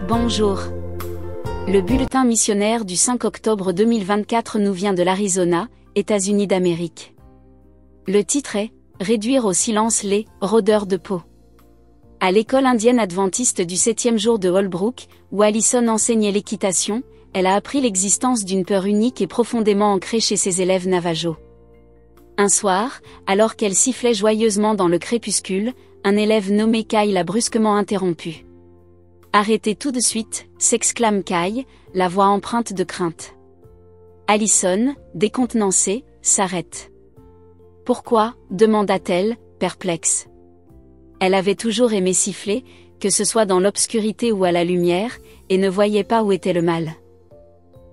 Bonjour. Le bulletin missionnaire du 5 octobre 2024 nous vient de l'Arizona, États-Unis d'Amérique. Le titre est « Réduire au silence les rôdeurs de peau ». À l'école indienne adventiste du 7e jour de Holbrook, où Allison enseignait l'équitation, elle a appris l'existence d'une peur unique et profondément ancrée chez ses élèves Navajo. Un soir, alors qu'elle sifflait joyeusement dans le crépuscule, un élève nommé Kai l'a brusquement interrompue. « Arrêtez tout de suite », s'exclame Kai, la voix empreinte de crainte. Allison, décontenancée, s'arrête. « Pourquoi ?» demanda-t-elle, perplexe. Elle avait toujours aimé siffler, que ce soit dans l'obscurité ou à la lumière, et ne voyait pas où était le mal.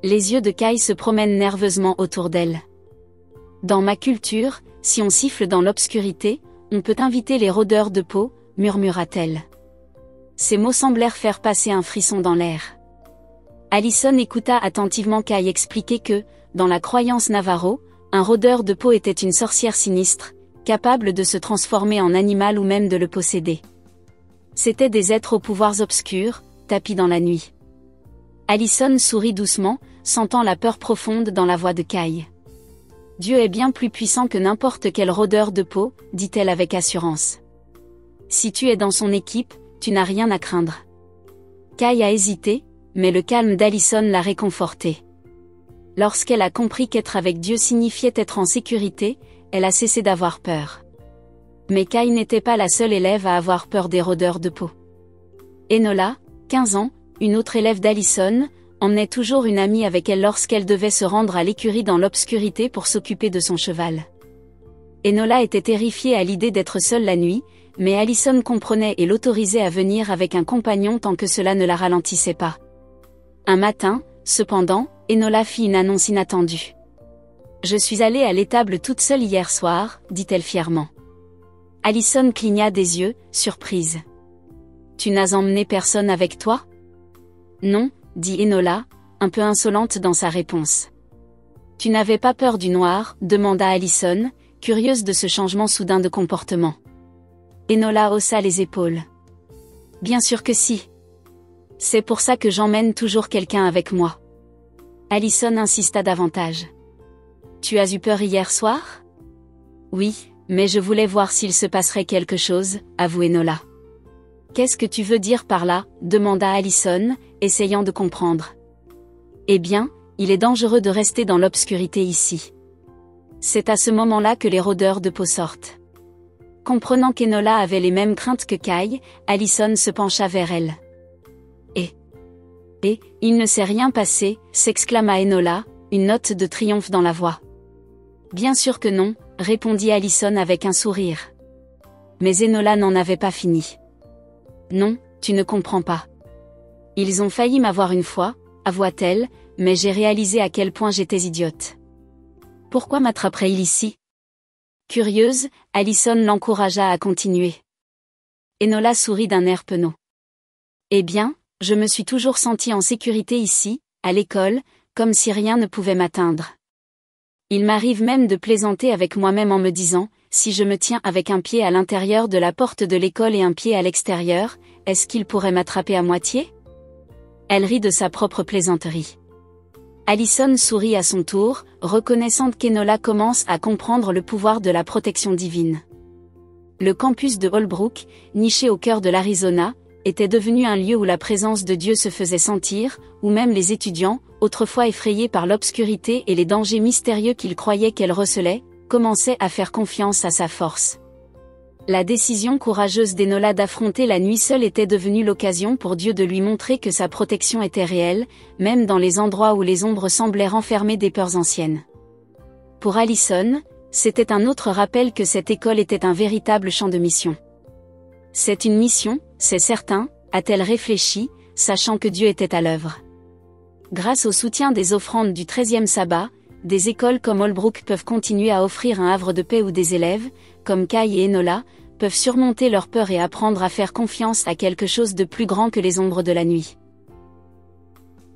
Les yeux de Kai se promènent nerveusement autour d'elle. « Dans ma culture, si on siffle dans l'obscurité, on peut inviter les rôdeurs de peau, murmura-t-elle. Ces mots semblèrent faire passer un frisson dans l'air. Allison écouta attentivement Kai expliquer que, dans la croyance Navajo, un rôdeur de peau était une sorcière sinistre, capable de se transformer en animal ou même de le posséder. C'étaient des êtres aux pouvoirs obscurs, tapis dans la nuit. Allison sourit doucement, sentant la peur profonde dans la voix de Kai. « Dieu est bien plus puissant que n'importe quel rôdeur de peau, dit-elle avec assurance. Si tu es dans son équipe, tu n'as rien à craindre. » Kai a hésité, mais le calme d'Allison l'a réconfortée. Lorsqu'elle a compris qu'être avec Dieu signifiait être en sécurité, elle a cessé d'avoir peur. Mais Kai n'était pas la seule élève à avoir peur des rôdeurs de peau. Enola, 15 ans, une autre élève d'Allison, emmenait toujours une amie avec elle lorsqu'elle devait se rendre à l'écurie dans l'obscurité pour s'occuper de son cheval. Enola était terrifiée à l'idée d'être seule la nuit, mais Allison comprenait et l'autorisait à venir avec un compagnon tant que cela ne la ralentissait pas. Un matin, cependant, Enola fit une annonce inattendue. « Je suis allée à l'étable toute seule hier soir, dit-elle fièrement. » Allison cligna des yeux, surprise. « Tu n'as emmené personne avec toi ?»« Non, » dit Enola, un peu insolente dans sa réponse. « Tu n'avais pas peur du noir ?» demanda Allison, curieuse de ce changement soudain de comportement. Enola haussa les épaules. « Bien sûr que si. C'est pour ça que j'emmène toujours quelqu'un avec moi. » Allison insista davantage. « Tu as eu peur hier soir ?»« Oui, mais je voulais voir s'il se passerait quelque chose, » avoua Enola. « Qu'est-ce que tu veux dire par là ?» demanda Allison, essayant de comprendre. « Eh bien, il est dangereux de rester dans l'obscurité ici. C'est à ce moment-là que les rôdeurs de peau sortent. » Comprenant qu'Enola avait les mêmes craintes que Kai, Allison se pencha vers elle. « Et, il ne s'est rien passé ?» s'exclama Enola, une note de triomphe dans la voix. « Bien sûr que non » répondit Allison avec un sourire. Mais Enola n'en avait pas fini. « Non, tu ne comprends pas. Ils ont failli m'avoir une fois, avoua-t-elle, mais j'ai réalisé à quel point j'étais idiote. Pourquoi m'attraperait-il ici ?» Curieuse, Allison l'encouragea à continuer. Enola sourit d'un air penaud. « Eh bien, je me suis toujours sentie en sécurité ici, à l'école, comme si rien ne pouvait m'atteindre. Il m'arrive même de plaisanter avec moi-même en me disant, si je me tiens avec un pied à l'intérieur de la porte de l'école et un pied à l'extérieur, est-ce qu'il pourrait m'attraper à moitié ?» Elle rit de sa propre plaisanterie. Allison sourit à son tour, reconnaissant qu'Enola commence à comprendre le pouvoir de la protection divine. Le campus de Holbrook, niché au cœur de l'Arizona, était devenu un lieu où la présence de Dieu se faisait sentir, où même les étudiants, autrefois effrayés par l'obscurité et les dangers mystérieux qu'ils croyaient qu'elle recelait, commençaient à faire confiance à sa force. La décision courageuse d'Enola d'affronter la nuit seule était devenue l'occasion pour Dieu de lui montrer que sa protection était réelle, même dans les endroits où les ombres semblaient renfermer des peurs anciennes. Pour Allison, c'était un autre rappel que cette école était un véritable champ de mission. C'est une mission, c'est certain, a-t-elle réfléchi, sachant que Dieu était à l'œuvre. Grâce au soutien des offrandes du 13e sabbat, des écoles comme Holbrook peuvent continuer à offrir un havre de paix où des élèves, comme Kai et Enola, peuvent surmonter leur peur et apprendre à faire confiance à quelque chose de plus grand que les ombres de la nuit.